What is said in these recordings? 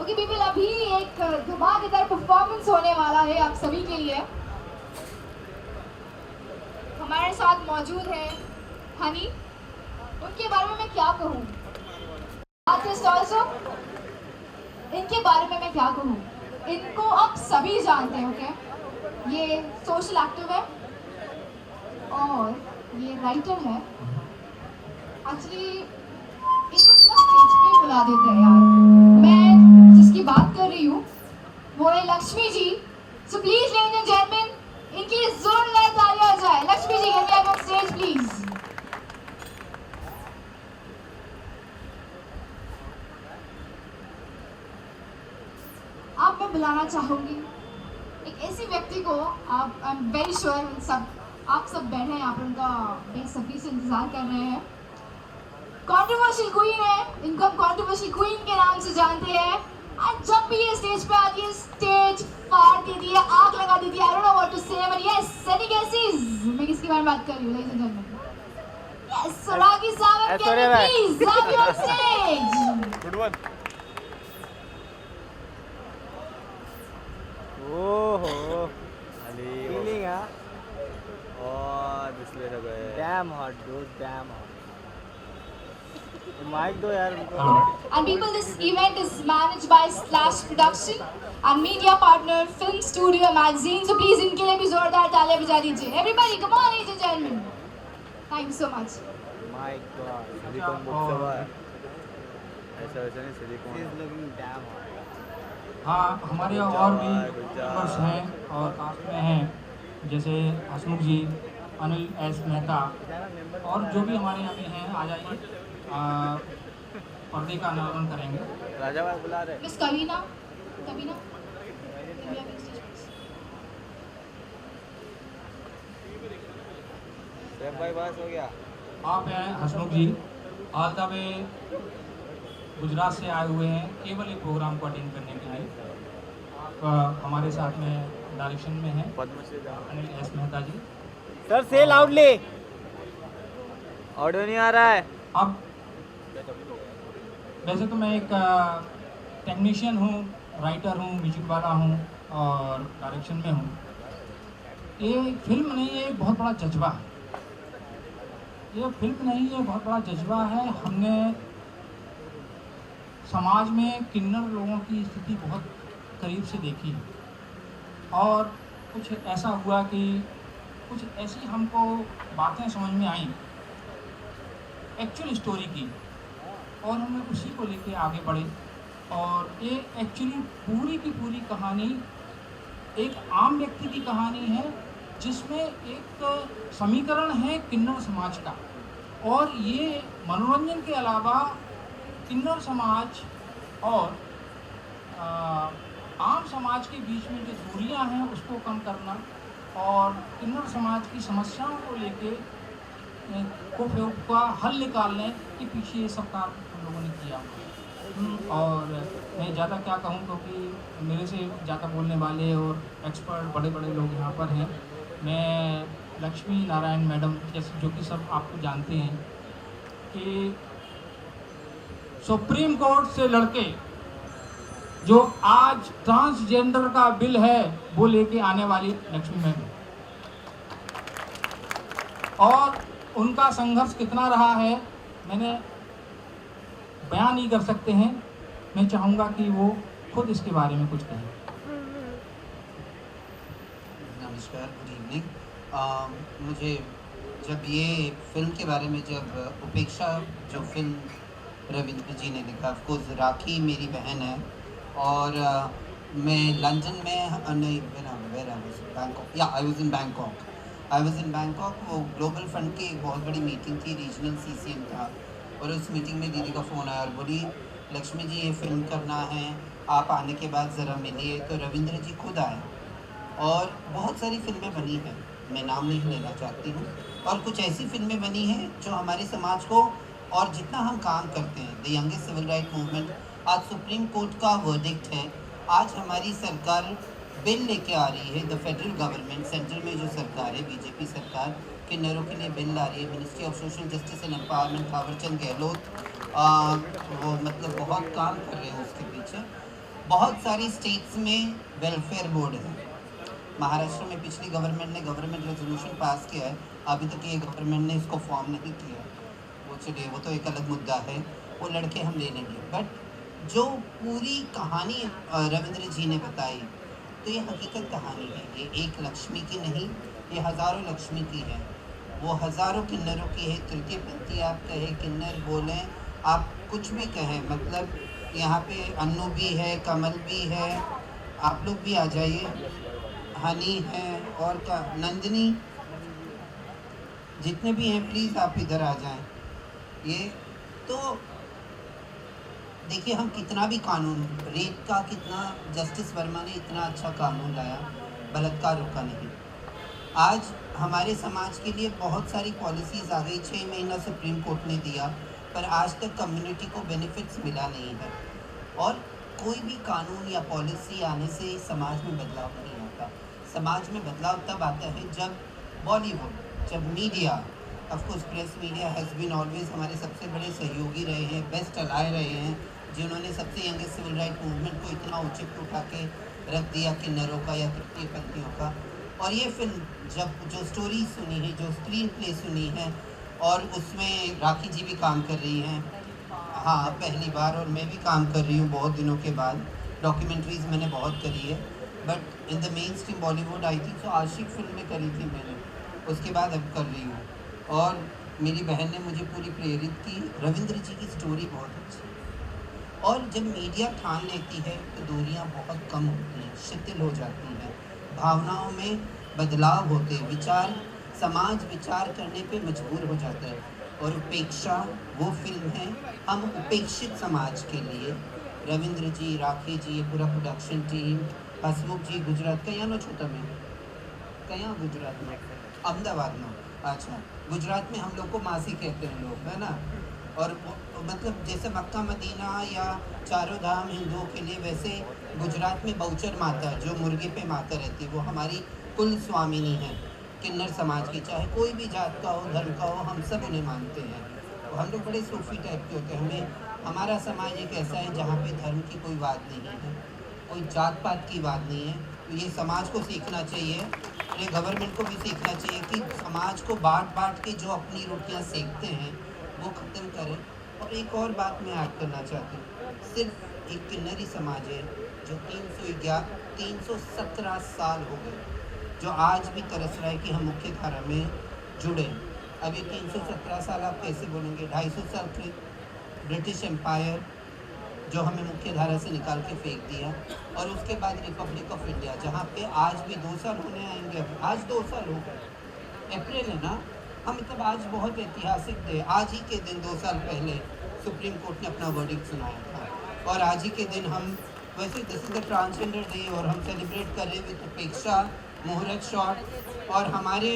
Okay people, अभी एक धमाकेदार परफॉर्मेंस होने वाला है आप सभी के लिए। हमारे साथ मौजूद है हनी। उनके बारे में मैं क्या कहूँ, आर्टिस्ट ऑल्सो। इनके बारे में मैं क्या कहूँ, इनको आप सभी जानते हैं। ओके, ये सोशल एक्टिव है और ये राइटर है। एक्चुअली इनको सिर्फ स्टेज पे बुला देते हैं यार। मैं जिसकी बात कर रही हूँ वो है Lakshmi ji. So please ladies and gentleman, इनके लिए जोरदार तालियां हो जाए। Lakshmi ji can you on stage please. अब मैं बुलाना चाहूंगी एक ऐसी व्यक्ति को, आप आई एम वेरी श्योर सब आप सब बैठे हैं यहाँ पर, उनका बेसब्री से इंतजार कर रहे हैं। कंट्रोवर्शियल क्वीन है, इनको हम कंट्रोवर्शियल क्वीन के नाम से जानते हैं। आज जब भी ये स्टेज पे आती है, स्टेज फाड़ देती है, आग लगा देती है। I don't know what to say, but yes, सनी कैसीज। मैं किसकी बारे में बात कर रही हूँ, ladies and gentleman? Yes, Sonagi Sawant, can you please have you on stage? Good one. ओहो फीलिंग है और डिस्प्ले हो गए। Damn hot dude, damn hot. Mic दो यार उनको। And people, this event is managed by Slash Production and media partner Film Studio Magazine. So please इनके लिए भी जोरदार तालियां बजा दीजिए। Everybody, come on, ladies and gentlemen. Thank you so much. My God, silicon book से हुआ है ऐसा वैसा नहीं, silicon is looking damn hot. हाँ, हमारे और भी मेंबर्स हैं और कास्ट में हैं, जैसे हसमुख जी, अनिल एस मेहता और जो भी हमारे यहाँ पे हैं। आ जाइए, पर्दे का अनावरण करेंगे। राजा भाई बुला रहे। Miss Kavina, Kavina, can we have your stage, please? Safe भाई बस हो गया। आप हैं Hasmukh ji, all the way Gujarat से आए हुए हैं केवल एक प्रोग्राम को अटेंड करने के लिए। आप हमारे साथ में डायरेक्शन में हैं अनिल एस मेहता जी। सर से लाउडली, ऑडियो नहीं आ रहा है। अब वैसे तो मैं एक टेक्नीशियन हूँ, राइटर हूँ, म्यूजिक वाला हूँ और डायरेक्शन में हूँ। ये फिल्म नहीं है, एक बहुत बड़ा जज्बा है। ये फिल्म नहीं है, बहुत बड़ा जज्बा है। हमने समाज में किन्नर लोगों की स्थिति बहुत करीब से देखी है और कुछ ऐसा हुआ कि कुछ ऐसी हमको बातें समझ में आई एक्चुअल स्टोरी की, और हमें उसी को लेके आगे बढ़े। और ये एक्चुअली पूरी की पूरी कहानी एक आम व्यक्ति की कहानी है, जिसमें एक समीकरण है किन्नर समाज का। और ये मनोरंजन के अलावा किन्नर समाज और आम समाज के बीच में जो दूरियां हैं उसको कम करना और किन्नर समाज की समस्याओं को लेके का हल निकालने के पीछे ये सब काम हम लोगों ने किया। और मैं ज़्यादा क्या कहूँ, क्योंकि मेरे से ज़्यादा बोलने वाले और एक्सपर्ट बड़े बड़े लोग यहाँ पर हैं। मैं लक्ष्मी नारायण मैडम, जैसे जो कि सब आपको जानते हैं कि सुप्रीम कोर्ट से लड़के जो आज ट्रांसजेंडर का बिल है वो लेके आने वाली लक्ष्मी मैडम, और उनका संघर्ष कितना रहा है मैंने बयान नहीं कर सकते हैं। मैं चाहूँगा कि वो खुद इसके बारे में कुछ कहें। नमस्कार, गुड इवनिंग। मुझे जब ये फिल्म के बारे में, जब उपेक्षा जो फिल्म रविंद्र जी ने लिखा, ऑफकोर्स राखी मेरी बहन है और मैं लंदन में नहीं, बैंकॉक, या आई वाज इन बैंकॉक। वो ग्लोबल फंड की एक बहुत बड़ी मीटिंग थी, रीजनल सीसीएम था, और उस मीटिंग में दीदी का फ़ोन आया और बोली लक्ष्मी जी ये फिल्म करना है, आप आने के बाद ज़रा मिलिए। तो रविंद्र जी खुद आए और बहुत सारी फिल्में बनी हैं, मैं नाम नहीं लेना चाहती हूँ, और कुछ ऐसी फिल्में बनी हैं जो हमारे समाज को, और जितना हम काम करते हैं, the youngest civil right movement, आज सुप्रीम कोर्ट का वर्डिक्ट है, आज हमारी सरकार बिल लेके आ रही है, द फेडरल गवर्नमेंट, सेंट्रल में जो सरकार है बीजेपी सरकार, किन्नरों के लिए बिल ला रही है। Ministry of social justice and empowerment, Thawarchand Gehlot वो मतलब बहुत काम कर रहे हैं उसके पीछे। बहुत सारी स्टेट्स में वेलफेयर बोर्ड है। महाराष्ट्र में पिछली गवर्नमेंट ने गवर्नमेंट रेजोल्यूशन पास किया है, अभी तक ये गवर्नमेंट ने इसको फॉर्म नहीं किया। वो चलिए, वो तो एक अलग मुद्दा है, वो लड़के हम ले लेंगे। बट जो पूरी कहानी रविंद्र जी ने बताई, तो ये हकीकत कहानी है। ये एक लक्ष्मी की नहीं, ये हज़ारों लक्ष्मी की है। वो हज़ारों किन्नरों की है। तृतीय पंथी आप कहें, किन्नर बोलें, आप कुछ भी कहें, मतलब यहाँ पे अन्नू भी है, कमल भी है, आप लोग भी आ जाइए, हनी है, और क्या, नंदिनी, जितने भी हैं प्लीज़ आप इधर आ जाएं। ये तो देखिए, हम कितना भी कानून, रेप का कितना, जस्टिस वर्मा ने इतना अच्छा कानून लाया, बलात्कार रुका नहीं। आज हमारे समाज के लिए बहुत सारी पॉलिसीज़ आ गई, 6 महीना सुप्रीम कोर्ट ने दिया, पर आज तक कम्युनिटी को बेनिफिट्स मिला नहीं है। और कोई भी कानून या पॉलिसी आने से समाज में बदलाव नहीं आता। समाज में बदलाव तब आता है जब बॉलीवुड, जब media, of course press media has been always हमारे सबसे बड़े सहयोगी रहे हैं, बेस्ट अलाय रहे हैं, जिन्होंने सबसे यंगेस्ट सिविल राइट मूवमेंट को इतना ऊंचे पे उठा के रख दिया, किन्नरों का या तृतीय पंथियों का। और ये फिल्म जब जो स्टोरी सुनी है, जो स्क्रीन प्ले सुनी है, और उसमें राखी जी भी काम कर रही हैं, हाँ पहली बार, और मैं भी काम कर रही हूँ बहुत दिनों के बाद। डॉक्यूमेंट्रीज़ मैंने बहुत करी है, but in the mainstream Bollywood I think so आशिक फिल्म में करी थी मैंने, उसके बाद अब कर रही हूँ। और मेरी बहन ने मुझे पूरी प्रेरित की। रविंद्र जी की स्टोरी बहुत अच्छी है। और जब मीडिया ठान लेती है तो दूरियां बहुत कम होती हैं, शिथिल हो जाती हैं, भावनाओं में बदलाव होते हैं, समाज विचार करने पे मजबूर हो जाता है। और उपेक्षा वो फिल्म है हम उपेक्षित समाज के लिए। रविंद्र जी, राखी जी, ये पूरा प्रोडक्शन टीम, हसमुख जी गुजरात, कहीं नो छोटा में, कहीं गुजरात में, अहमदाबाद में, अच्छा गुजरात में हम लोग को मासी कहते हैं लोग, है ना। और मतलब जैसे मक्का मदीना या चारों धाम हिंदुओं के लिए, वैसे गुजरात में बहुचर माता, जो मुर्गे पे माता रहती है, वो हमारी कुल स्वामिनी है किन्नर समाज की। चाहे कोई भी जात का हो, धर्म का हो, हम सब उन्हें मानते हैं। तो हम लोग बड़े सूफी टाइप के होते हैं। हमारा समाज एक ऐसा है जहाँ पे धर्म की कोई बात नहीं है, कोई जात पात की बात नहीं है। तो ये समाज को सीखना चाहिए, ये गवर्नमेंट को भी सीखना चाहिए कि समाज को बांट के जो अपनी रोटियाँ सेकते हैं वो ख़त्म करें। और एक और बात मैं ऐड करना चाहती हूँ, सिर्फ एक किन्नरी समाज है जो 317 साल हो गए, जो आज भी तरस रहा है कि हम मुख्य धारा में जुड़े। अब ये 317 साल आप कैसे बोलेंगे? 250 साल के ब्रिटिश एम्पायर जो हमें मुख्य धारा से निकाल के फेंक दिया, और उसके बाद रिपब्लिक ऑफ इंडिया, जहाँ पे आज भी 2 साल होने आएंगे। आज 2 साल हो गए, अप्रैल है ना, हम मतलब आज बहुत ऐतिहासिक डे। आज ही के दिन 2 साल पहले सुप्रीम कोर्ट ने अपना वर्डिक्ट सुनाया था, और आज ही के दिन हम, वैसे this is the transgender day, और हम सेलिब्रेट कर रहे हैं विद उपेक्षा, मुहूर्त शॉट। और हमारे,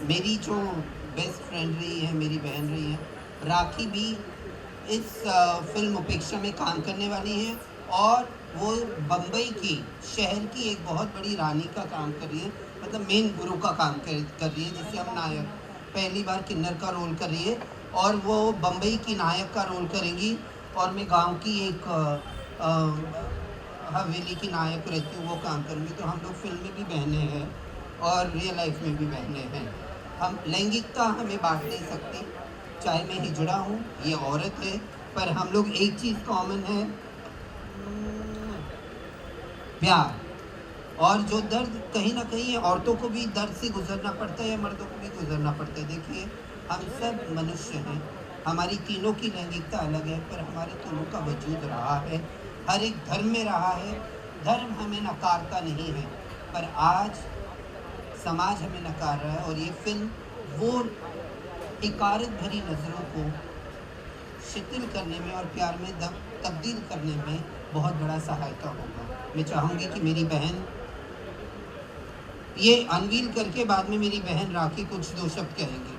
मेरी जो बेस्ट फ्रेंड रही है, मेरी बहन रही है, राखी भी इस फिल्म उपेक्षा में काम करने वाली है, और वो बम्बई की शहर की एक बहुत बड़ी रानी का काम कर रही है, मतलब मेन गुरु का काम कर रही है, जिससे हम नायक, पहली बार किन्नर का रोल कर रही है, और वो बम्बई की नायक का रोल करेंगी। और मैं गांव की एक हवेली की नायक रहती हूँ, वो काम करूँगी। तो हम लोग फिल्म में भी बहने हैं और रियल लाइफ में भी बहने हैं। हम लैंगिकता हमें बांट नहीं सकती, चाहे मैं हिजड़ा हूँ, ये औरत है, पर हम लोग एक चीज़ कॉमन है, प्यार। और जो दर्द कहीं ना कहीं औरतों को भी दर्द से गुजरना पड़ता है या मर्दों को भी गुजरना पड़ता है। देखिए, हम सब मनुष्य हैं, हमारी तीनों की लैंगिकता अलग है, पर हमारे तीनों का वजूद रहा है, हर एक धर्म में रहा है। धर्म हमें नकारता नहीं है, पर आज समाज हमें नकार रहा है। और ये फिल्म वो इकारत भरी नज़रों को शिथिल करने में और प्यार में तब्दील करने में बहुत बड़ा सहायता होगा। मैं चाहूँगी कि मेरी बहन ये अनवील करके बाद में मेरी बहन राखी कुछ 2 शब्द कहेंगी।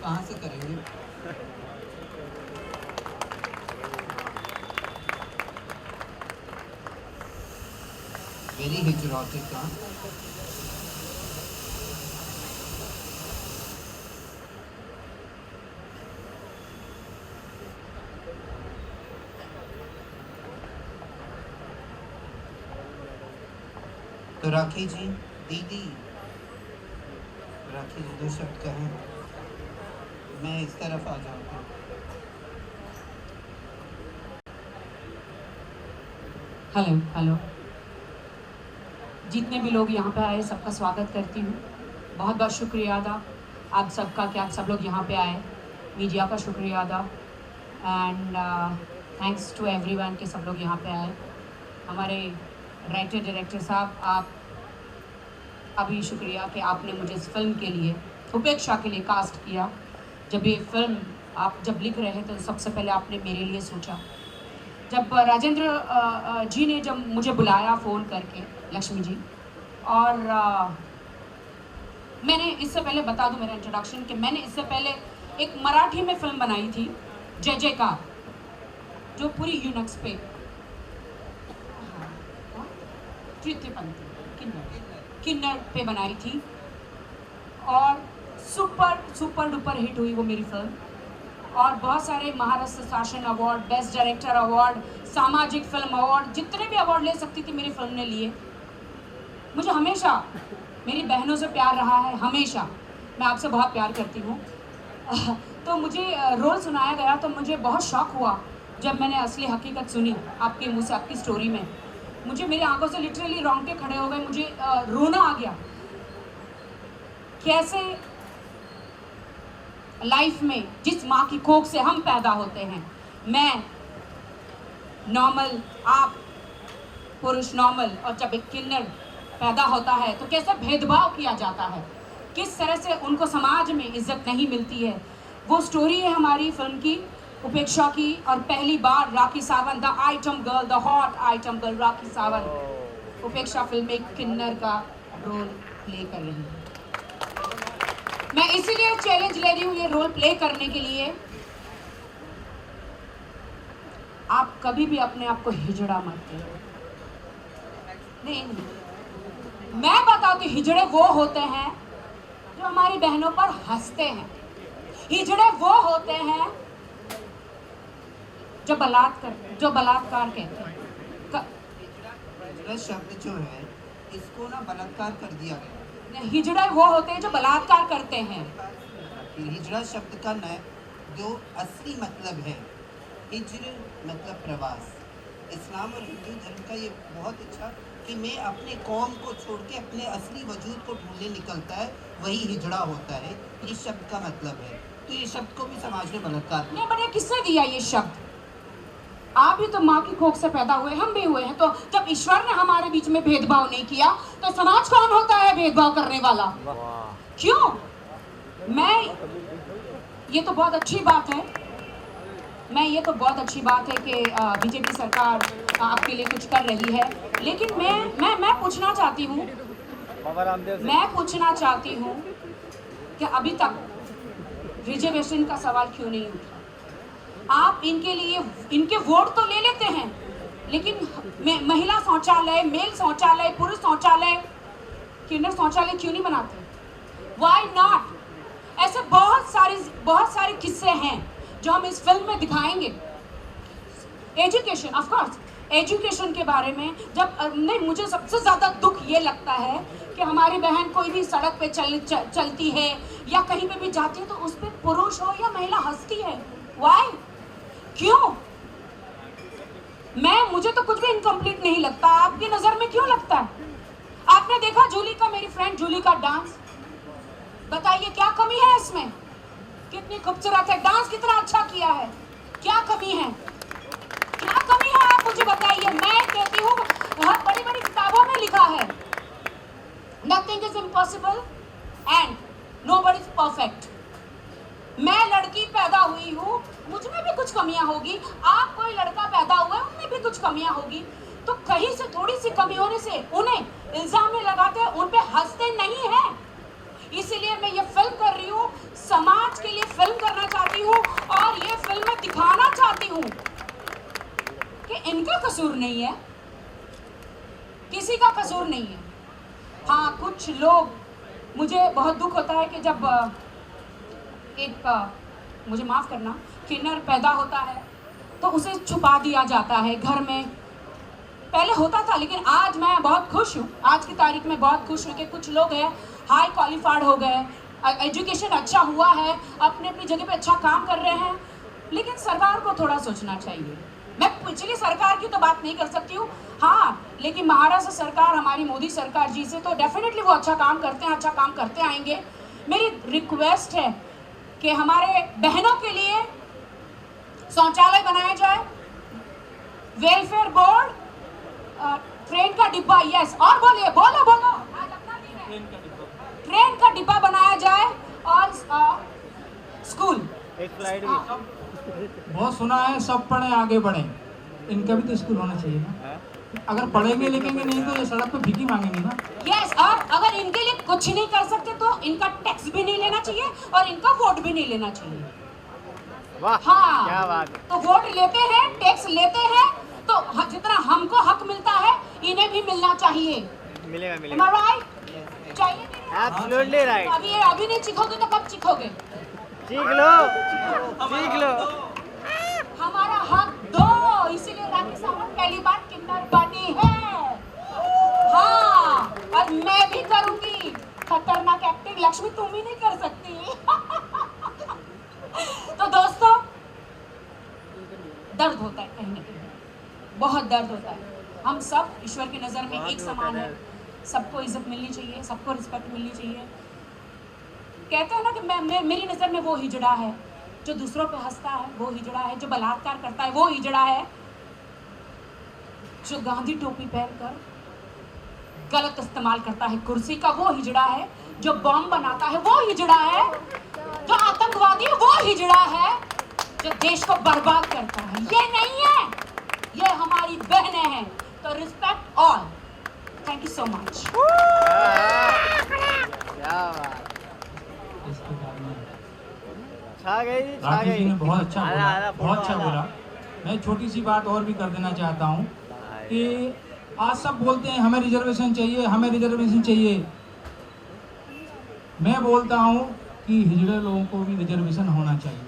कहाँ से करेंगे? वेरी हिजरॉटिक। तो राखी जी, दीदी, राखी जी 2 शब्द कहें। मैं इस तरफ आ जाऊँगा। हेलो हेलो, जितने भी लोग यहाँ पे आए सबका स्वागत करती हूँ। बहुत बहुत शुक्रिया अदा आप सबका कि आप सब लोग यहाँ पे आए। मीडिया का शुक्रिया अदा एंड थैंक्स टू एवरीवन कि सब लोग यहाँ पे आए। हमारे राइटर डायरेक्टर साहब, आप अभी शुक्रिया कि आपने मुझे इस फिल्म के लिए, उपेक्षा के लिए कास्ट किया। जब ये फिल्म आप जब लिख रहे हैं तो सबसे पहले आपने मेरे लिए सोचा। जब राजेंद्र जी ने जब मुझे बुलाया फ़ोन करके, लक्ष्मी जी, और मैंने इससे पहले बता दूं मेरा इंट्रोडक्शन कि मैंने इससे पहले एक मराठी में फिल्म बनाई थी जय जयकार, जो पूरी यूनक्स पे तृतीय पंथी किन्नर पे बनाई थी और सुपर डुपर हिट हुई वो मेरी फिल्म। और बहुत सारे महाराष्ट्र शासन अवार्ड, बेस्ट डायरेक्टर अवार्ड, सामाजिक फिल्म अवार्ड, जितने भी अवार्ड ले सकती थी मेरी फिल्म ने लिए। मुझे हमेशा मेरी बहनों से प्यार रहा है, हमेशा मैं आपसे बहुत प्यार करती हूँ। तो मुझे रोल सुनाया गया तो मुझे बहुत शौक हुआ जब मैंने असली हकीकत सुनी आपके मुँह से, आपकी स्टोरी में। मुझे मेरी आंखों से लिटरली रोंगटे खड़े हो गए, मुझे रोना आ गया। कैसे लाइफ में जिस माँ की कोख से हम पैदा होते हैं, मैं नॉर्मल, आप पुरुष नॉर्मल, और जब एक किन्नर पैदा होता है तो कैसे भेदभाव किया जाता है, किस तरह से उनको समाज में इज्जत नहीं मिलती है। वो स्टोरी है हमारी फिल्म की, उपेक्षा की। और पहली बार Rakhi Sawant, the item girl, the hot item girl Rakhi Sawant Upeksha film में एक किन्नर का रोल प्ले कर रही है। मैं इसीलिए चैलेंज ले रही हूँ ये रोल प्ले करने के लिए। आप कभी भी अपने आप को हिजड़ा मत करो। नहीं, मैं बताती, हिजड़े वो होते हैं जो हमारी बहनों पर हंसते हैं। हिजड़े वो होते हैं जो बलात्कार कहते हैं। हिजड़ा शब्द जो है इसको ना बलात्कार कर दिया गया। हिजड़े वो होते हैं जो बलात्कार करते हैं। हिजड़ा शब्द का न जो असली मतलब है, हिजर मतलब प्रवास। इस्लाम और हिंदू धर्म का ये बहुत अच्छा कि मैं अपने कौम को छोड़ के अपने असली वजूद को ढूंढने निकलता है, वही हिजड़ा होता है। ये शब्द का मतलब है। तो ये शब्द को भी समाज ने बलात्कार नहीं, बड़े किसने दिया ये शब्द? आप भी तो माँ की कोख से पैदा हुए, हम भी हुए हैं। तो जब ईश्वर ने हमारे बीच में भेदभाव नहीं किया तो समाज कौन होता है भेदभाव करने वाला? क्यों? ये तो बहुत अच्छी बात है कि बीजेपी सरकार आपके लिए कुछ कर रही है, लेकिन मैं पूछना चाहती हूँ कि अभी तक रिजर्वेशन का सवाल क्यों नहीं उठा? आप इनके वोट तो ले लेते हैं, लेकिन महिला शौचालय, मेल शौचालय, पुरुष शौचालय, किन्नर शौचालय क्यों नहीं बनाते? Why not? ऐसे बहुत सारे किस्से हैं जो हम इस फिल्म में दिखाएंगे। एजुकेशन, ऑफ कोर्स, एजुकेशन के बारे में नहीं, मुझे सबसे ज़्यादा दुख ये लगता है कि हमारी बहन कोई भी सड़क पे चलती है या कहीं पे भी जाती है तो उस पर पुरुष हो या महिला हंसती है। Why? क्यों? मुझे तो कुछ भी इनकम्प्लीट नहीं लगता। आपकी नजर में क्यों लगता है? आपने देखा जूली का, मेरी फ्रेंड जूली का डांस, बताइए क्या कमी है इसमें? कितनी खूबसूरत है, डांस कितना अच्छा किया है, क्या कमी है? क्या कमी है आप मुझे बताइए। मैं कहती हूँ बहुत बड़ी बड़ी किताबों में लिखा है, nothing is impossible and nobody is perfect. मैं लड़की पैदा हुई हूँ, मुझ में भी कुछ कमियां होगी, आप कोई लड़का पैदा हुआ है, उनमें भी कुछ कमियां होगी। तो कहीं से थोड़ी सी कमी होने से उन्हें इल्जाम में लगाते हैं, उन पे हंसते नहीं हैं। इसीलिए मैं ये फिल्म कर रही हूँ, समाज के लिए फिल्म करना चाहती हूँ और ये फिल्म में दिखाना चाहती हूँ कि इनका कसूर नहीं है, किसी का कसूर नहीं है। हाँ, कुछ लोग, मुझे बहुत दुख होता है कि जब मुझे माफ़ करना, किन्नर पैदा होता है तो उसे छुपा दिया जाता है घर में, पहले होता था, लेकिन आज मैं बहुत खुश हूँ, आज की तारीख में बहुत खुश हूँ कि कुछ लोग हैं हाई क्वालिफाइड हो गए, एजुकेशन अच्छा हुआ है, अपने अपनी जगह पे अच्छा काम कर रहे हैं। लेकिन सरकार को थोड़ा सोचना चाहिए। मैं पिछली सरकार की तो बात नहीं कर सकती हूँ, हाँ, लेकिन महाराष्ट्र सरकार, हमारी मोदी सरकार जी से तो डेफिनेटली वो अच्छा काम करते हैं, अच्छा काम करते आएंगे। मेरी रिक्वेस्ट है कि हमारे बहनों के लिए शौचालय बनाया जाए, वेलफेयर बोर्ड, ट्रेन का डिब्बा, यस, और बोलिए, बोलो बोलो, आज अपना दिन है, ट्रेन का डिब्बा बनाया जाए और स्कूल, एक फ्लाइट भी। बहुत सुना है सब पढ़े आगे बढ़े, इनका भी तो स्कूल होना चाहिए ना। अगर पढ़ेंगे लिखेंगे नहीं तो ये सड़क पे भीख मांगेंगे ना। यस, और अगर इनके लिए कुछ नहीं कर सकते तो इनका टैक्स भी नहीं लेना चाहिए और इनका वोट भी नहीं लेना चाहिए। वाह, हाँ, क्या बात है। तो वोट लेते हैं, टैक्स लेते हैं, तो जितना हमको हक मिलता है इन्हें भी मिलना चाहिए। मिलेगा Am मिलेगा। I right? चाहिए कि नहीं? Absolutely right. अभी नहीं चिखोगे तो कब चिखोगे? सीख लो, सीख लो। हमारा हक दो, इसीलिए राखी सावंत पहली बार किन्नर बनी है। हाँ, और मैं भी करूंगी खतरनाक एक्टिंग, लक्ष्मी तुम ही नहीं कर सकती। तो दोस्तों, दर्द होता है कहीं ना कहीं, बहुत दर्द होता है। हम सब ईश्वर की नज़र में एक समान है, सबको इज्जत मिलनी चाहिए, सबको रिस्पेक्ट मिलनी चाहिए। कहते हैं ना कि मेरी नज़र में वो हिजड़ा है जो दूसरों पे हंसता है, वो हिजड़ा है जो बलात्कार करता है, वो हिजड़ा है जो गांधी टोपी पहनकर गलत इस्तेमाल करता है कुर्सी का, वो हिजड़ा है जो बॉम्ब बनाता है, वो हिजड़ा है जो आतंकवादी है, वो हिजड़ा है जो देश को बर्बाद करता है। ये नहीं है, ये हमारी बहनें हैं। तो respect all. Thank you so much. क्या बात। इसके बाद में छा गई जी, छा राकेश गई। जी ने बहुत अच्छा आला, बोला, आला, बहुत अच्छा आला। बोला। मैं छोटी सी बात और भी कर देना चाहता हूँ कि आज सब बोलते हैं हमें रिजर्वेशन चाहिए, हमें रिजर्वेशन चाहिए। मैं बोलता हूँ कि हिजड़े लोगों को भी रिजर्वेशन होना चाहिए।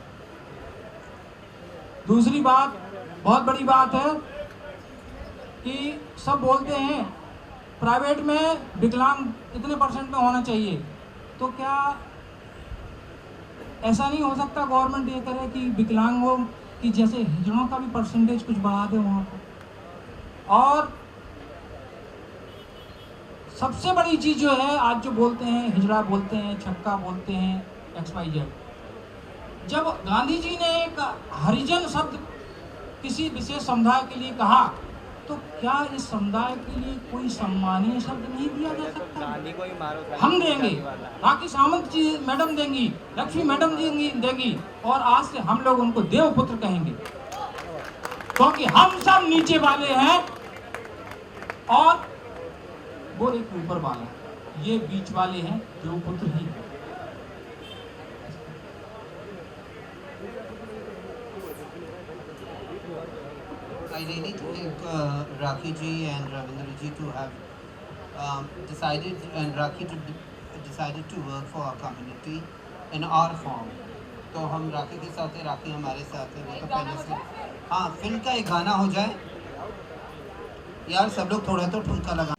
दूसरी बात, बहुत बड़ी बात है कि सब बोलते हैं प्राइवेट में विकलांग इतने परसेंट में होना चाहिए, तो क्या ऐसा नहीं हो सकता गवर्नमेंट ये करे कि विकलांगों की जैसे हिजड़ों का भी परसेंटेज कुछ बढ़ा दे वहाँ पर। और सबसे बड़ी चीज़ जो है, आज जो बोलते हैं हिजड़ा बोलते हैं, छक्का बोलते हैं, XYZ, जब गांधी जी ने एक हरिजन शब्द किसी विशेष समुदाय के लिए कहा, तो क्या इस समुदाय के लिए कोई सम्मानीय शब्द नहीं दिया जा सकता? गांधी को ही मारो, हम देंगे, राखी सावंत जी मैडम देंगी, लक्ष्मी मैडम जी देंगी, और आज से हम लोग उनको देवपुत्र कहेंगे, क्योंकि हम सब नीचे वाले हैं और वो एक ऊपर वाला, ये बीच वाले हैं, देवपुत्र ही है। I really think Rakhi ji and Ravindra ji to have decided, and Rakhi to decided to work for our community in our form. तो हम राखी के साथ हैं, राखी हमारे साथ है, वो तो पहले से। हाँ, फिल्म का एक गाना हो जाए यार, सब लोग थोड़ा तो ठुमका लगा।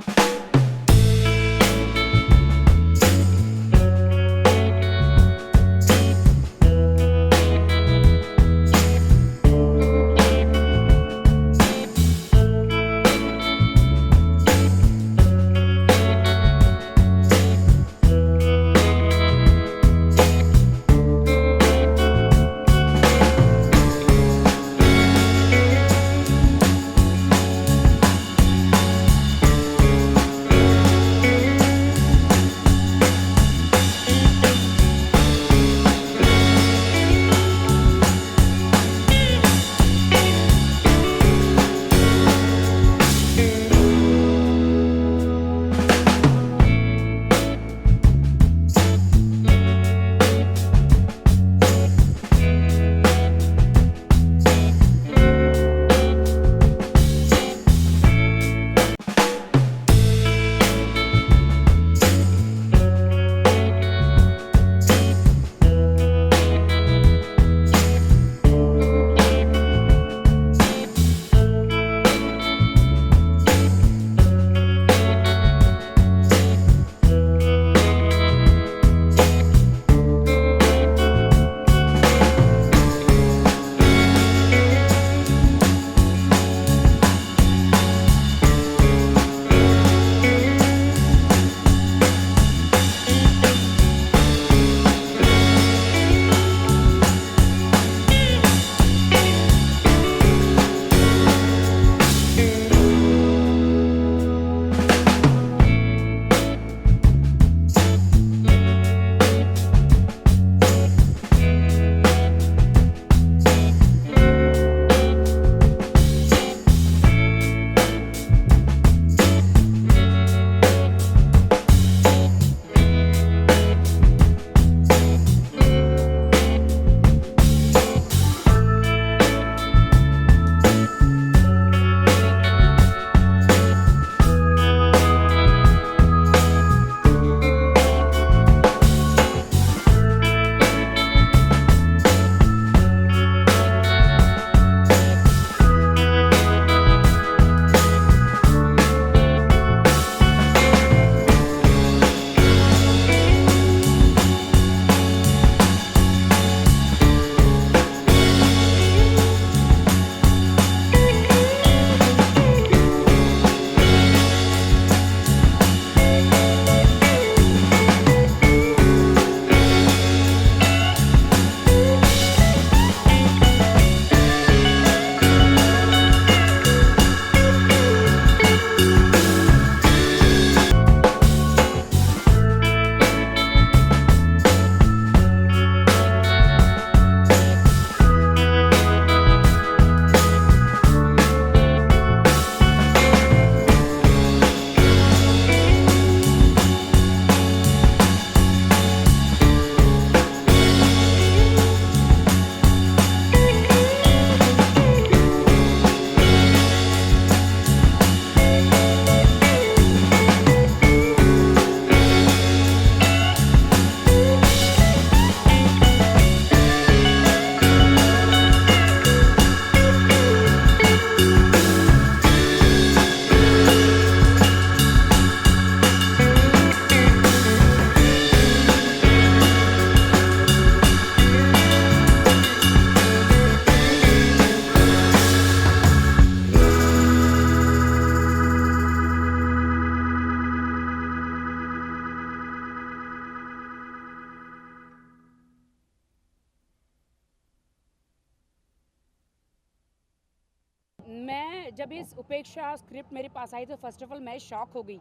जब इस उपेक्षा स्क्रिप्ट मेरे पास आई तो फर्स्ट ऑफ ऑल मैं शॉक हो गई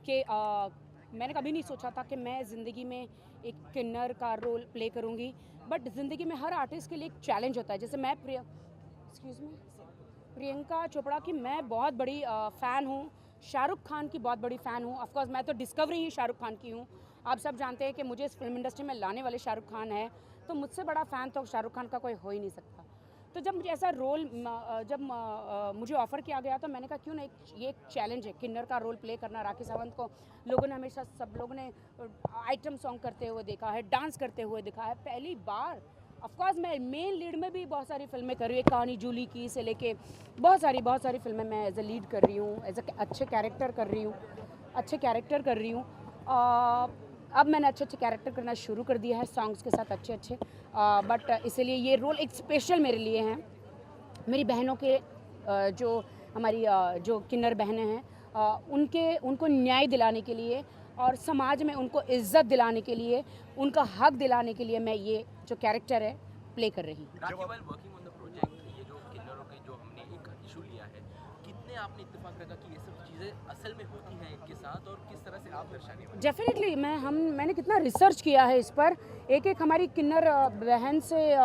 कि मैंने कभी नहीं सोचा था कि मैं ज़िंदगी में एक किन्नर का रोल प्ले करूँगी। बट ज़िंदगी में हर आर्टिस्ट के लिए एक चैलेंज होता है। जैसे मैं प्रियंका चोपड़ा की मैं बहुत बड़ी फ़ैन हूँ, शाहरुख खान की बहुत बड़ी फ़ैन हूँ। ऑफकोर्स मैं तो डिस्कवरी ही शाहरुख खान की हूँ। आप सब जानते हैं कि मुझे इस फिल्म इंडस्ट्री में लाने वाले शाहरुख खान है, तो मुझसे बड़ा फ़ैन तो शाहरुख खान का कोई हो ही नहीं सकता। तो जब मुझे ऐसा रोल मुझे ऑफ़र किया गया तो मैंने कहा क्यों ना ये एक चैलेंज है, किन्नर का रोल प्ले करना। राखी सावंत को लोगों ने हमेशा, सब लोगों ने आइटम सॉन्ग करते हुए देखा है, डांस करते हुए देखा है। पहली बार ऑफकोर्स मैं मेन लीड में भी बहुत सारी फिल्में कर रही हूँ, कहानी जूली की से लेके बहुत सारी फिल्में मैं एज ए लीड कर रही हूँ, एज ए अच्छे कैरेक्टर कर रही हूँ। अब मैंने अच्छे कैरेक्टर करना शुरू कर दिया है सॉन्ग्स के साथ अच्छे। बट इसलिए ये रोल एक स्पेशल मेरे लिए हैं। मेरी बहनों के जो हमारी जो किन्नर बहनें हैं उनको न्याय दिलाने के लिए और समाज में उनको इज्जत दिलाने के लिए, उनका हक दिलाने के लिए मैं ये जो कैरेक्टर है प्ले कर रही हूँ। राखी, while working on the project, ये जो किन्नरों के जो हमने एक इशू लिया है, कितने आपने इत्तेफाक रखा कि ये सब चीज़ें असल में होती हैं इनके साथ और किस तरह से आप दर्शाने वाले? डेफिनेटली मैंने कितना रिसर्च किया है इस पर। एक हमारी किन्नर बहन से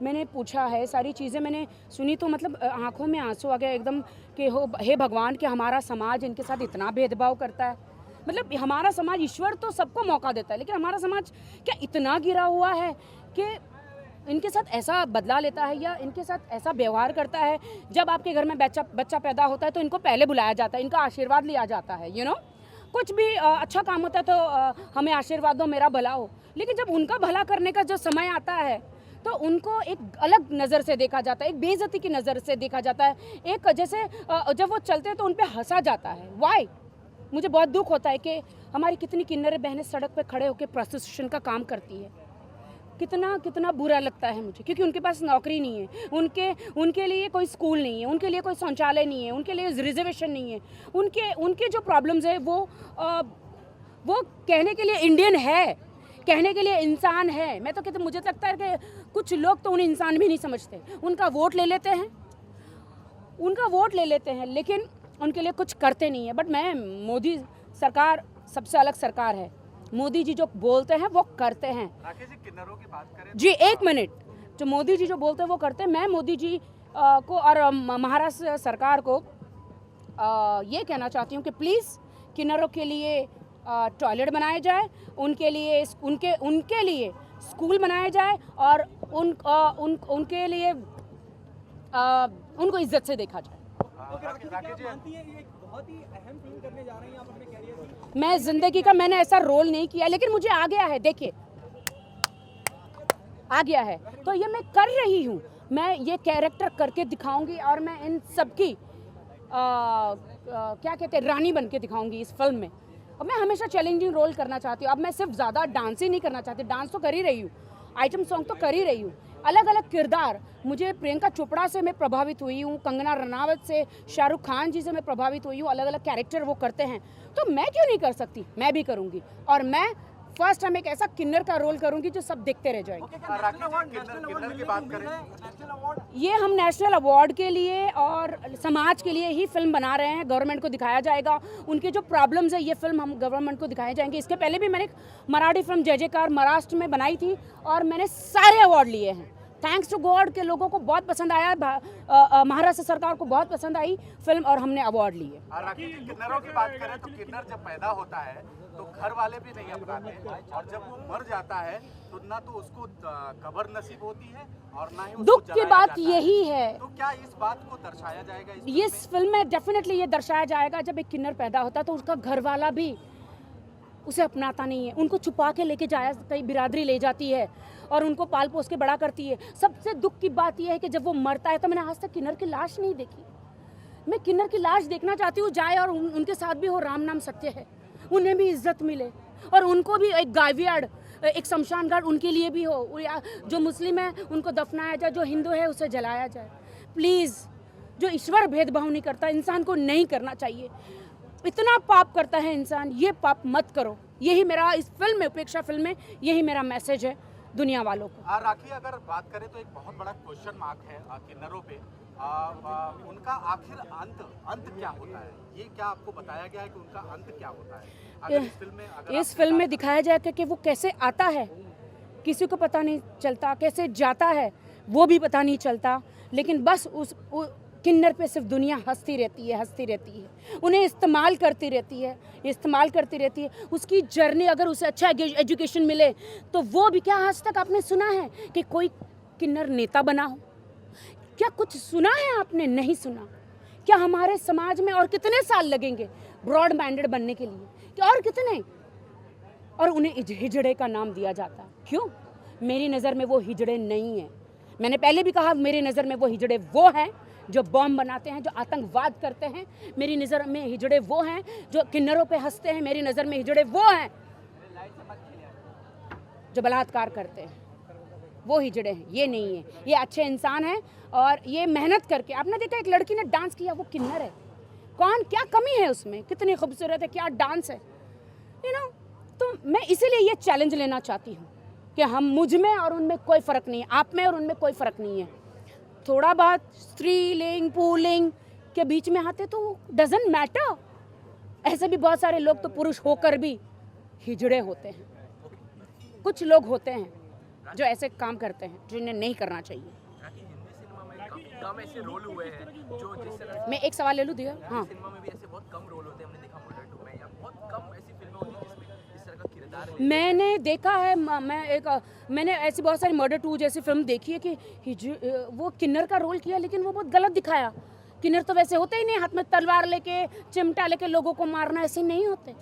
मैंने पूछा है, सारी चीज़ें मैंने सुनी तो मतलब आंखों में आंसू आ गया एकदम कि हे भगवान कि हमारा समाज इनके साथ इतना भेदभाव करता है। मतलब हमारा समाज, ईश्वर तो सबको मौका देता है, लेकिन हमारा समाज क्या इतना गिरा हुआ है कि इनके साथ ऐसा बदला लेता है या इनके साथ ऐसा व्यवहार करता है। जब आपके घर में बच्चा पैदा होता है तो इनको पहले बुलाया जाता है, इनका आशीर्वाद लिया जाता है। कुछ भी अच्छा काम होता है तो हमें आशीर्वाद दो, मेरा भला हो। लेकिन जब उनका भला करने का जो समय आता है तो उनको एक अलग नज़र से देखा जाता है, एक बेइज्जती की नज़र से देखा जाता है। एक जैसे जब वो चलते हैं तो उन पर हंसा जाता है। वाई? मुझे बहुत दुख होता है कि हमारी कितनी किन्नर बहनें सड़क पे खड़े होकर प्रोस्टिट्यूशन का काम करती है। कितना बुरा लगता है मुझे, क्योंकि उनके पास नौकरी नहीं है, उनके लिए कोई स्कूल नहीं है, उनके लिए कोई शौचालय नहीं है, उनके लिए रिजर्वेशन नहीं है। उनके जो प्रॉब्लम्स है वो कहने के लिए इंडियन है, कहने के लिए इंसान है। मैं तो कहते, मुझे लगता है कि कुछ लोग तो उन्हें इंसान भी नहीं समझते। उनका वोट ले लेते हैं लेकिन उनके लिए कुछ करते नहीं है। बट मोदी सरकार सबसे अलग सरकार है। मोदी जी जो बोलते हैं वो करते हैं। राकेश जी, किन्नरों की बात करें जी, एक मिनट, जो मोदी जी जो बोलते हैं वो करते हैं। मैं मोदी जी को और महाराष्ट्र सरकार को ये कहना चाहती हूँ कि प्लीज़ किन्नरों के लिए टॉयलेट बनाए जाए, उनके लिए स्कूल बनाए जाए और उनके लिए उनको इज्जत से देखा जाए। बहुत ही अहम फिल्म करने जा रही हैं आप अपने कैरियर में। मैं जिंदगी का मैंने ऐसा रोल नहीं किया, लेकिन मुझे आ गया है। देखिए, आ गया है तो ये मैं कर रही हूँ। मैं ये कैरेक्टर करके दिखाऊंगी और मैं इन सबकी क्या कहते हैं, रानी बन के दिखाऊंगी इस फिल्म में। और मैं हमेशा चैलेंजिंग रोल करना चाहती हूँ। अब मैं सिर्फ ज़्यादा डांस ही नहीं करना चाहती, डांस तो कर ही रही हूँ, आइटम सॉन्ग तो कर ही रही हूँ। अलग अलग किरदार, मुझे प्रियंका चोपड़ा से मैं प्रभावित हुई हूँ, कंगना रनावत से, शाहरुख खान जी से मैं प्रभावित हुई हूँ। अलग अलग कैरेक्टर वो करते हैं तो मैं क्यों नहीं कर सकती? मैं भी करूँगी। और मैं फर्स्ट टाइम एक ऐसा किन्नर का रोल करूँगी जो सब देखते रह जाएंगे। किन्नर की बात करें, ये हम नेशनल अवार्ड के लिए और समाज के लिए ही फिल्म बना रहे हैं। गवर्नमेंट को दिखाया जाएगा उनके जो प्रॉब्लम्स है, ये फिल्म हम गवर्नमेंट को दिखाए जाएंगे। इसके पहले भी मैंने एक मराठी फिल्म जय जयकार महाराष्ट्र में बनाई थी और मैंने सारे अवार्ड लिए हैं। थैंक्स टू गॉड के लोगों को बहुत पसंद आया, महाराष्ट्र सरकार को बहुत पसंद आई फिल्म और हमने अवार्ड लिए। राकेश जी, किन्नरों की बात करें तो किन्नर जब पैदा होता है तो घर वाले भी नहीं अपनाते और जब वो मर जाता है तो ना तो उसको कब्र नसीब होती है और ना ही उसको दुख की जलाया बात जाता है। यही है। तो क्या इस बात को दर्शाया जाएगा इस फिल्म में? डेफिनेटली ये दर्शाया जाएगा। जब एक किन्नर पैदा होता है तो उसका घर वाला भी उसे अपनाता नहीं है, उनको छुपा के लेके जाया, कई बिरादरी ले जाती है और उनको पाल पोस के बड़ा करती है। सबसे दुख की बात यह है कि जब वो मरता है तो मैंने आज तक किन्नर की लाश नहीं देखी। मैं किन्नर की लाश देखना चाहती हूँ, जाए और उनके साथ भी हो राम नाम सत्य है, उन्हें भी इज्जत मिले और उनको भी एक गावियाड, एक शमशान घाट उनके लिए भी हो। जो मुस्लिम है उनको दफनाया जाए, जो हिंदू है उसे जलाया जाए। प्लीज़, जो ईश्वर भेदभाव नहीं करता, इंसान को नहीं करना चाहिए। इतना पाप करता है इंसान, ये पाप मत करो। यही मेरा इस फिल्म में, उपेक्षा फिल्म में, यही मेरा मैसेज है। दुनिया वालों को। राखी, अगर बात करें तो एक बहुत बड़ा क्वेश्चन मार्क है किन्नरों पे। उनका आखिर अंत क्या होता है? ये क्या आपको बताया गया है कि उनका अंत क्या होता है? अगर इस फिल्म में दिखाया जाएगा कि वो कैसे आता है, किसी को पता नहीं चलता, कैसे जाता है वो भी पता नहीं चलता, लेकिन बस किन्नर पे सिर्फ दुनिया हंसती रहती है, उन्हें इस्तेमाल करती रहती है। उसकी जर्नी, अगर उसे अच्छा एजुकेशन मिले तो वो भी, क्या आज तक आपने सुना है कि कोई किन्नर नेता बना हो? क्या कुछ सुना है आपने? नहीं सुना। क्या हमारे समाज में और कितने साल लगेंगे ब्रॉड माइंडेड बनने के लिए, क्या और कितने? और उन्हें हिजड़े का नाम दिया जाता। क्यों? मेरी नज़र में वो हिजड़े नहीं है। मैंने पहले भी कहा, मेरी नज़र में वो हिजड़े वो हैं जो बॉम्ब बनाते हैं, जो आतंकवाद करते हैं। मेरी नज़र में हिजड़े वो हैं जो किन्नरों पे हंसते हैं। मेरी नज़र में हिजड़े वो हैं जो बलात्कार करते हैं। वो हिजड़े हैं, ये नहीं है। ये अच्छे इंसान हैं और ये मेहनत करके, आपने देखा एक लड़की ने डांस किया, वो किन्नर है। कौन, क्या कमी है उसमें? कितनी खूबसूरत है, क्या डांस है, तो मैं इसीलिए ये चैलेंज लेना चाहती हूँ कि हम, मुझ में और उनमें कोई फ़र्क नहीं है, आप में और उनमें कोई फ़र्क नहीं है। थोड़ा बहुत स्त्रीलिंग पुल्लिंग के बीच में आते तो डजंट मैटर। ऐसे भी बहुत सारे लोग तो पुरुष होकर भी हिजड़े होते हैं। कुछ लोग होते हैं जो ऐसे काम करते हैं जिन्हें नहीं करना चाहिए। कम ऐसे रोल हुए हैं जो जिस तरह मैं एक सवाल ले लूँ दिया? हाँ, सिनेमा में भी ऐसे बहुत कम रोल होते हैं, हमने देखा मर्डर 2 में, या बहुत कम ऐसी फिल्में होती हैं जिसमें इस तरह का किरदार है। मैंने देखा है, मैंने ऐसी बहुत सारी मर्डर 2 जैसी फिल्म देखी है कि वो किन्नर का रोल किया, लेकिन वो बहुत गलत दिखाया। किन्नर तो वैसे होते ही नहीं, हाथ में तलवार लेके, चिमटा लेके लोगों को मारना, ऐसे नहीं होते।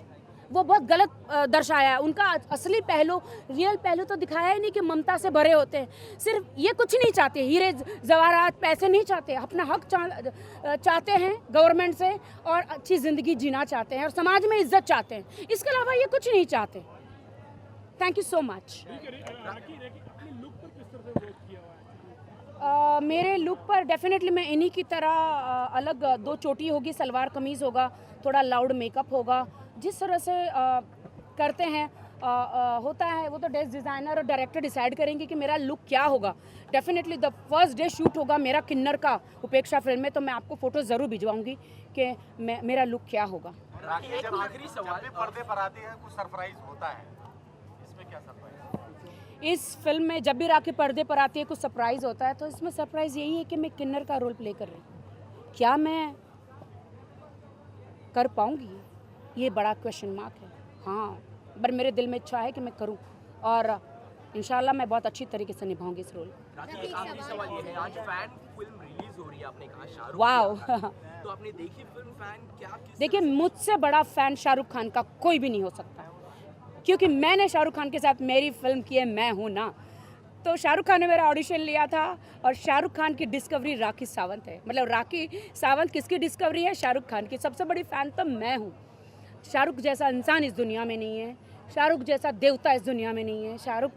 वो बहुत गलत दर्शाया। उनका असली पहलू, रियल पहलू तो दिखाया ही नहीं कि ममता से भरे होते हैं। सिर्फ ये कुछ नहीं चाहते, हीरे जवाहरात पैसे नहीं चाहते, अपना हक चाहते हैं गवर्नमेंट से, और अच्छी ज़िंदगी जीना चाहते हैं और समाज में इज्जत चाहते हैं। इसके अलावा ये कुछ नहीं चाहते। Thank you so much. मेरे लुक पर डेफिनेटली मैं इन्हीं की तरह अलग 2 चोटी होगी, सलवार कमीज़ होगा, थोड़ा लाउड मेकअप होगा। जिस तरह से करते हैं होता है, वो तो ड्रेस डिज़ाइनर और डायरेक्टर डिसाइड करेंगे कि मेरा लुक क्या होगा। Definitely the first day shoot होगा मेरा किन्नर का उपेक्षा फिल्म में, तो मैं आपको फ़ोटो ज़रूर भिजवाऊंगी कि मेरा लुक क्या होगा। जब आखिरी सवाल, पर्दे पर आती है, कुछ सरप्राइज होता है, इसमें क्या सरप्राइज? इस फिल्म में जब भी राखी पर्दे पर आती है कुछ सरप्राइज़ होता है, तो इसमें सरप्राइज़ यही है कि मैं किन्नर का रोल प्ले कर रही हूँ। क्या मैं कर पाऊँगी, ये बड़ा क्वेश्चन मार्क है। हाँ, पर मेरे दिल में इच्छा है कि मैं करूँ, और इंशाल्लाह मैं बहुत अच्छी तरीके से निभाऊंगी इस रोल। राखी, एक आखिरी सवाल ये है, आज फैन फिल्म रिलीज हो रही है, आपने कहा शाहरुख वाओ। तो आपने देखी फिल्म, फैन क्या, देखिए, मुझसे बड़ा फ़ैन शाहरुख खान का कोई भी नहीं हो सकता, क्योंकि मैंने शाहरुख खान के साथ मेरी फिल्म की है, मैं हूँ ना। तो शाहरुख खान ने मेरा ऑडिशन लिया था, और शाहरुख खान की डिस्कवरी राखी सावंत है। मतलब राखी सावंत किसकी डिस्कवरी है? शाहरुख खान की। सबसे बड़ी फ़ैन तो मैं हूँ। शाहरुख जैसा इंसान इस दुनिया में नहीं है, शाहरुख जैसा देवता इस दुनिया में नहीं है। शाहरुख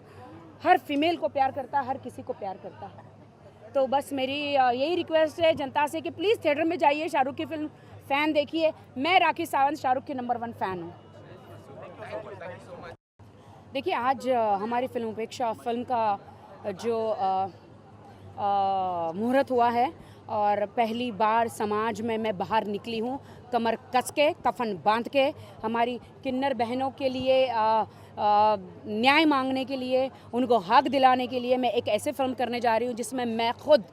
हर फीमेल को प्यार करता है, हर किसी को प्यार करता है। तो बस मेरी यही रिक्वेस्ट है जनता से कि प्लीज़ थिएटर में जाइए, शाहरुख की फिल्म फ़ैन देखिए। मैं राखी सावंत शाहरुख की नंबर 1 फ़ैन हूँ। देखिए, आज हमारी फिल्म उपेक्षा फिल्म का जो मुहूर्त हुआ है, और पहली बार समाज में मैं बाहर निकली हूँ, कमर कस के, कफन बांध के, हमारी किन्नर बहनों के लिए न्याय मांगने के लिए, उनको हक दिलाने के लिए मैं एक ऐसे फिल्म करने जा रही हूँ जिसमें मैं खुद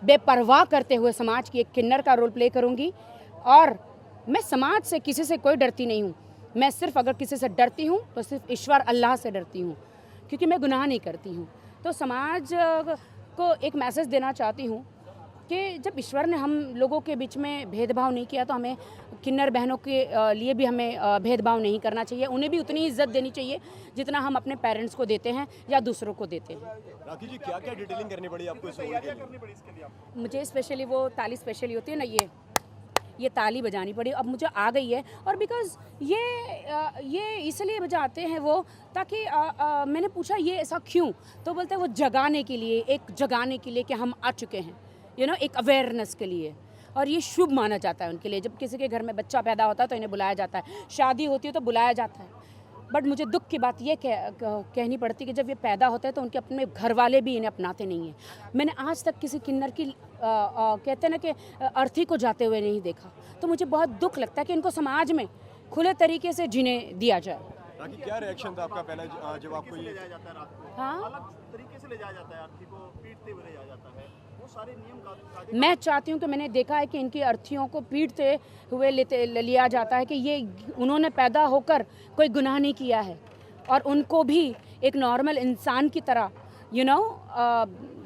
बेपरवाह करते हुए समाज की एक किन्नर का रोल प्ले करूँगी। और मैं समाज से, किसी से कोई डरती नहीं हूँ। मैं सिर्फ, अगर किसी से डरती हूँ तो सिर्फ ईश्वर अल्लाह से डरती हूँ, क्योंकि मैं गुनाह नहीं करती हूँ। तो समाज को एक मैसेज देना चाहती हूँ कि जब ईश्वर ने हम लोगों के बीच में भेदभाव नहीं किया, तो हमें किन्नर बहनों के लिए भी हमें भेदभाव नहीं करना चाहिए। उन्हें भी उतनी इज्जत देनी चाहिए जितना हम अपने पेरेंट्स को देते हैं या दूसरों को देते हैं। राखी जी, क्या क्या डिटेलिंग करनी पड़ी आपको इस रोल के लिए? मुझे स्पेशली वो ताली स्पेशली होती है ना, ये ताली बजानी पड़ी, अब मुझे आ गई है। और बिकॉज़ ये इसलिए बजाते हैं वो, ताकि मैंने पूछा ये ऐसा क्यों, तो बोलते हैं वो जगाने के लिए, एक जगाने के लिए कि हम आ चुके हैं, एक अवेयरनेस के लिए। और ये शुभ माना जाता है उनके लिए। जब किसी के घर में बच्चा पैदा होता है तो इन्हें बुलाया जाता है, शादी होती है तो बुलाया जाता है। बट मुझे दुख की बात ये कहनी पड़ती है कि जब ये पैदा होते हैं तो उनके अपने घर वाले भी इन्हें अपनाते नहीं हैं। मैंने आज तक किसी किन्नर की कहते हैं ना कि अर्थी को जाते हुए नहीं देखा, तो मुझे बहुत दुख लगता है कि इनको समाज में खुले तरीके से जीने दिया जाए। राखी, क्या रिएक्शन था आपका पहला जब आपको ये जाता है रात को? हाँ, अलग तरीके से ले जाया जाता है, अर्थी को पीटते हुए ले जाया जाता है, वो सारे नियम मैं चाहती हूँ कि मैंने देखा है कि इनकी अर्थियों को पीटते हुए लिया जाता है कि ये उन्होंने पैदा होकर कोई गुनाह नहीं किया है और उनको भी एक नॉर्मल इंसान की तरह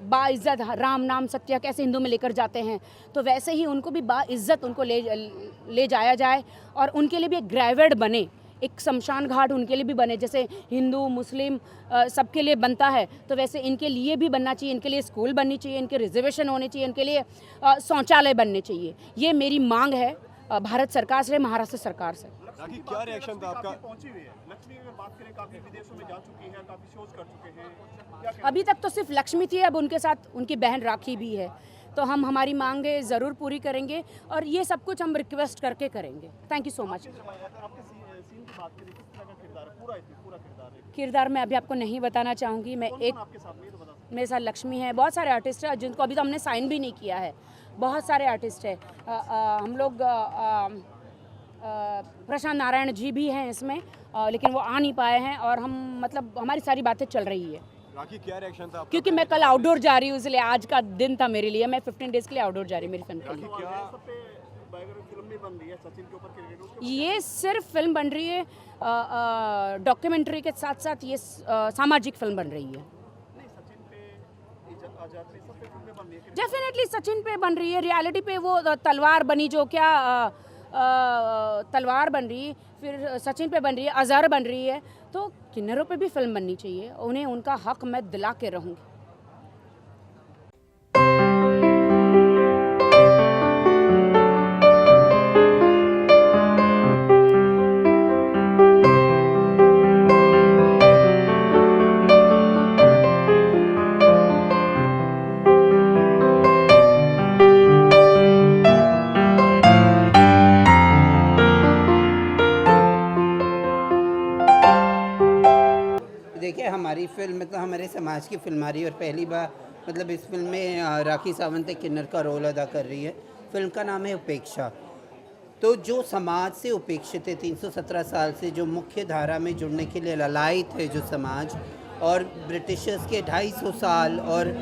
बाइज़्ज़त राम नाम सत्य कैसे हिंदू में लेकर जाते हैं, तो वैसे ही उनको भी बाइज़्ज़त उनको ले जाया जाए और उनके लिए भी एक ग्रेवेड बने, एक शमशान घाट उनके लिए भी बने। जैसे हिंदू मुस्लिम सबके लिए बनता है, तो वैसे इनके लिए भी बनना चाहिए। इनके लिए स्कूल बननी चाहिए, इनके रिजर्वेशन होने चाहिए, इनके लिए शौचालय बनने चाहिए। ये मेरी मांग है भारत सरकार से, महाराष्ट्र सरकार से। राखी, क्या रिएक्शन था आपका? पहुंची हुई है लक्ष्मी, अगर बात करें काफी विदेशों में जा चुकी है, काफी शोज कर चुके हैं, क्या अभी तक तो सिर्फ लक्ष्मी थी, अब उनके साथ उनकी बहन राखी भी है, तो हम हमारी मांगे ज़रूर पूरी करेंगे और ये सब कुछ हम रिक्वेस्ट करके करेंगे। Thank you so much. आपके सीन की बात करें, किस तरह का किरदार है, पूरा किरदार है? किरदार मैं अभी आपको नहीं बताना चाहूँगी। मैं एक आपके साथ में ये तो बता सकते मेरे साथ लक्ष्मी है, बहुत सारे आर्टिस्ट हैं जिनको अभी तो हमने साइन भी नहीं किया है, बहुत सारे आर्टिस्ट हैं। हम लोग प्रशांत नारायण जी भी हैं इसमें, लेकिन वो आ नहीं पाए हैं और हम मतलब हमारी सारी बातें चल रही है। राखी, क्या रिएक्शन था आपका? क्योंकि मैं कल आउटडोर जा रही हूँ, इसलिए आज का दिन था मेरे लिए। मैं 15 डेज़ के लिए आउटडोर जा रही हूँ मेरी फिल्म के लिए। क्या सब पे बायोग्राफी फिल्म भी बन रही है सचिन के ऊपर, क्रिकेटर ये सिर्फ फिल्म बन रही है, डॉक्यूमेंट्री के साथ साथ ये सामाजिक फिल्म बन रही है। नहीं, सचिन पे इज्जत आजाद पे सब पे फिल्में बन रही है। डेफिनेटली सचिन पे बन रही है, रियलिटी पे वो तलवार बनी जो क्या तलवार बन रही, फिर सचिन पे बन रही है, अजहर बन रही है, तो किन्नरों पे भी फिल्म बननी चाहिए। उन्हें उनका हक मैं दिला के रहूँगी। देखिए, हमारी फिल्म मतलब हमारे समाज की फिल्म आ रही है और पहली बार मतलब इस फिल्म में राखी सावंत एक किन्नर का रोल अदा कर रही है। फिल्म का नाम है उपेक्षा। तो जो समाज से उपेक्षित है, 317 साल से जो मुख्य धारा में जुड़ने के लिए ललायित है जो समाज, और ब्रिटिशर्स के 250 साल और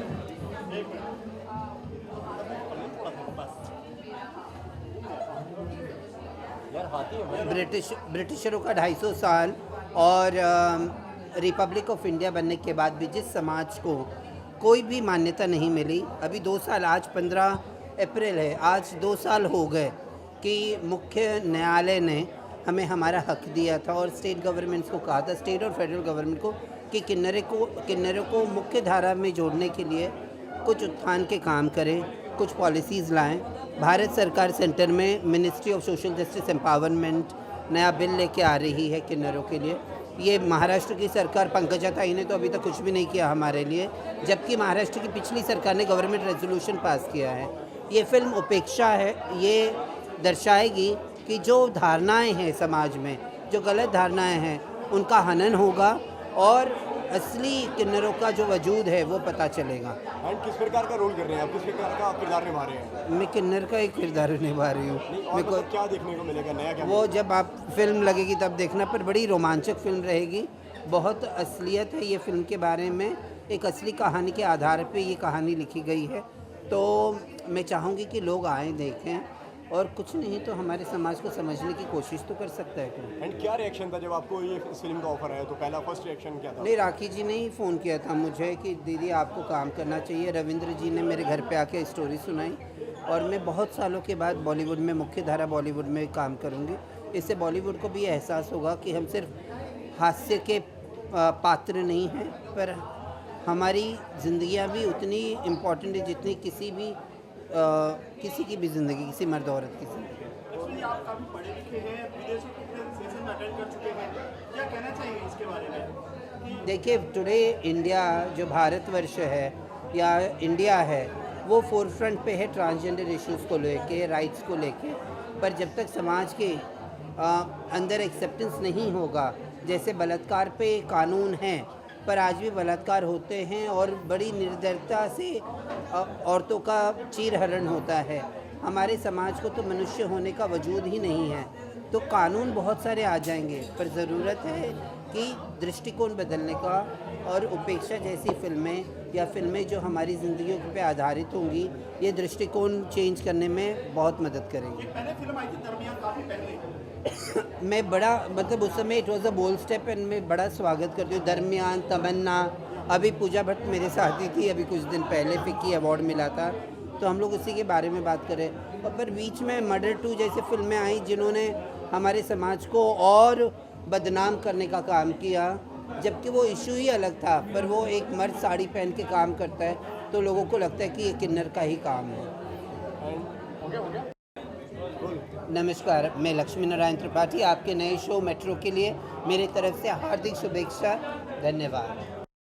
ब्रिटिशरों का 250 साल और रिपब्लिक ऑफ इंडिया बनने के बाद भी जिस समाज को कोई भी मान्यता नहीं मिली, अभी 2 साल, आज 15 अप्रैल है, आज 2 साल हो गए कि मुख्य न्यायालय ने हमें हमारा हक दिया था और स्टेट गवर्नमेंट्स को कहा था, स्टेट और फेडरल गवर्नमेंट को, कि किन्नरों को मुख्य धारा में जोड़ने के लिए कुछ उत्थान के काम करें, कुछ पॉलिसीज़ लाएं। भारत सरकार सेंटर में ministry of social justice empowerment नया बिल लेके आ रही है किन्नरों के लिए। ये महाराष्ट्र की सरकार पंकजा ताई ने तो अभी तक कुछ भी नहीं किया हमारे लिए, जबकि महाराष्ट्र की पिछली सरकार ने गवर्नमेंट रेजोल्यूशन पास किया है। ये फिल्म उपेक्षा है, ये दर्शाएगी कि जो धारणाएं हैं समाज में, जो गलत धारणाएं हैं, उनका हनन होगा और असली किन्नरों का जो वजूद है वो पता चलेगा। एंड किस प्रकार का रोल कर रहे हैं आप, किस प्रकार का किरदार निभा रहे हैं? मैं किन्नर का एक किरदार निभा रही हूँ। और मतलब क्या देखने को मिलेगा नया, क्या वो जब आप फिल्म लगेगी तब देखना, पर बड़ी रोमांचक फिल्म रहेगी। बहुत असलियत है ये फिल्म के बारे में, एक असली कहानी के आधार पे ये कहानी लिखी गई है। तो मैं चाहूँगी कि लोग आएँ, देखें, और कुछ नहीं तो हमारे समाज को समझने की कोशिश तो कर सकता है कोई। एंड क्या रिएक्शन था जब आपको ये इस फिल्म का ऑफर आया? तो पहला फर्स्ट रिएक्शन क्या था? नहीं, राखी जी ने ही फ़ोन किया था मुझे कि दीदी आपको काम करना चाहिए। रविंद्र जी ने मेरे घर पे आके स्टोरी सुनाई और मैं बहुत सालों के बाद बॉलीवुड में, मुख्य धारा बॉलीवुड में काम करूँगी। इससे बॉलीवुड को भी एहसास होगा कि हम सिर्फ हास्य के पात्र नहीं हैं, पर हमारी ज़िंदगियाँ भी उतनी इम्पोर्टेंट है जितनी किसी की भी ज़िंदगी, किसी मर्द औरत की ज़िंदगी। एक्चुअली आप काफी पढ़े लिखे हैं, विदेशों के सेशन अटेंड कर चुके हैं, क्या कहना चाहिए इसके बारे में? देखिए, टुडे इंडिया जो भारतवर्ष है या इंडिया है, वो फोरफ्रंट पे है ट्रांसजेंडर इश्यूज़ को लेके, राइट्स को लेके। पर जब तक समाज के अंदर एक्सेप्टेंस नहीं होगा, जैसे बलात्कार पे कानून हैं, पर आज भी बलात्कार होते हैं और बड़ी निर्दयता से औरतों का चीरहरण होता है। हमारे समाज को तो मनुष्य होने का वजूद ही नहीं है। तो कानून बहुत सारे आ जाएंगे, पर ज़रूरत है कि दृष्टिकोण बदलने का, और उपेक्षा जैसी फिल्में या फिल्में जो हमारी ज़िंदगियों पे आधारित होंगी, ये दृष्टिकोण चेंज करने में बहुत मदद करेंगी। ये पहले फिल्म आई थी दरमियान, काफी पहले। मैं बड़ा मतलब उस समय it was a bold step and मैं बड़ा स्वागत करती हूँ। दरमियान, तमन्ना, अभी पूजा भट्ट मेरे साथ ही थी, अभी कुछ दिन पहले फिक्की अवार्ड मिला था, तो हम लोग उसी के बारे में बात करें। और पर बीच में मर्डर 2 जैसी फिल्में आई जिन्होंने हमारे समाज को और बदनाम करने का काम किया, जबकि वो इशू ही अलग था, पर वो एक मर्द साड़ी पहन के काम करता है तो लोगों को लगता है कि ये किन्नर का ही काम है। नमस्कार, मैं लक्ष्मी नारायण त्रिपाठी, आपके नए शो मेट्रो के लिए मेरी तरफ से हार्दिक शुभेच्छा। धन्यवाद।